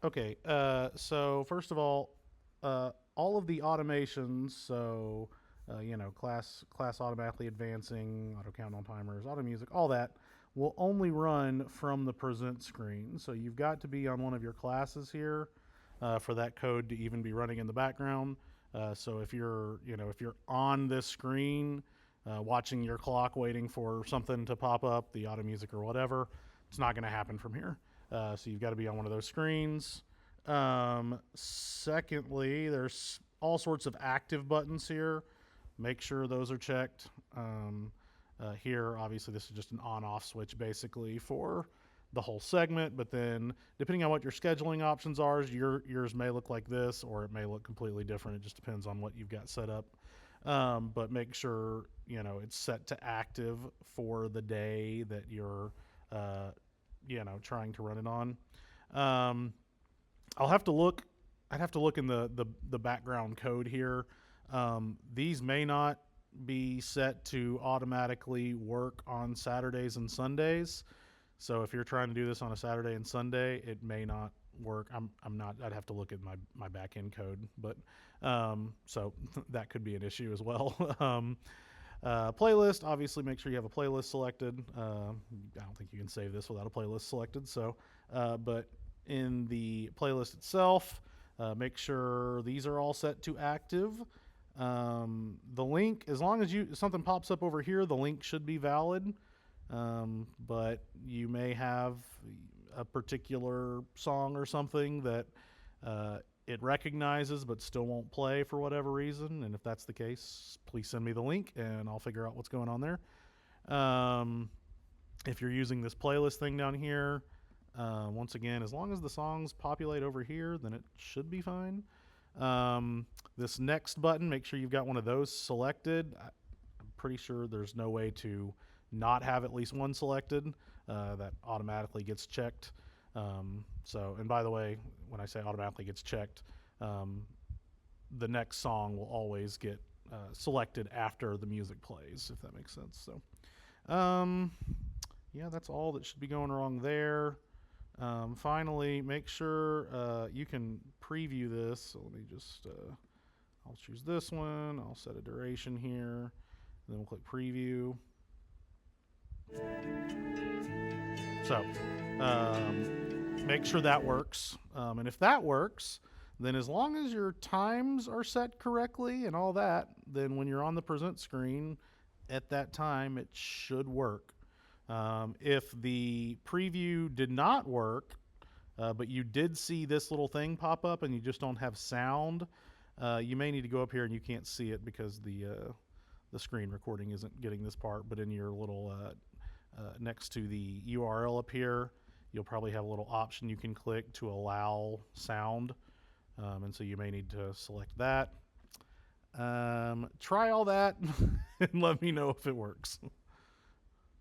Okay, so first of all of the automations, so class automatically advancing, auto count on timers, auto music, all that will only run from the present screen. So you've got to be on one of your classes here for that code to even be running in the background. So if you're on this screen, watching your clock, waiting for something to pop up, the auto music or whatever, it's not going to happen from here. So you've got to be on one of those screens. Secondly, there's all sorts of active buttons here. Make sure those are checked. Here, obviously, this is just an on-off switch basically for the whole segment, but then depending on what your scheduling options are, yours may look like this or it may look completely different. It just depends on what you've got set up. But make sure it's set to active for the day that you're trying to run it on. Um, I'll have to look. I'd have to look in the background code here. These may not be set to automatically work on Saturdays and Sundays. So if you're trying to do this on a Saturday and Sunday, it may not work. I'm not. I'd have to look at my back end code, but so that could be an issue as well. Playlist, obviously, make sure you have a playlist selected. I don't think you can save this without a playlist selected. So, but in the playlist itself, make sure these are all set to active. The link, as long as something pops up over here, the link should be valid. But you may have a particular song or something that it recognizes but still won't play for whatever reason. And if that's the case, please send me the link and I'll figure out what's going on there. If you're using this playlist thing down here, once again, as long as the songs populate over here, then it should be fine. This next button, make sure you've got one of those selected. I'm pretty sure there's no way to not have at least one selected. That automatically gets checked. And by the way, when I say automatically gets checked, the next song will always get selected after the music plays, if that makes sense. So, yeah, that's all that should be going wrong there. Finally, make sure you can preview this. So let me just, I'll choose this one. I'll set a duration here. Then we'll click preview. So make sure that works. And if that works, then as long as your times are set correctly and all that, then when you're on the present screen at that time, it should work. If the preview did not work, but you did see this little thing pop up and you just don't have sound, you may need to go up here and you can't see it because the screen recording isn't getting this part, but in your little next to the URL up here, you'll probably have a little option you can click to allow sound, and so you may need to select that. Try all that and let me know if it works.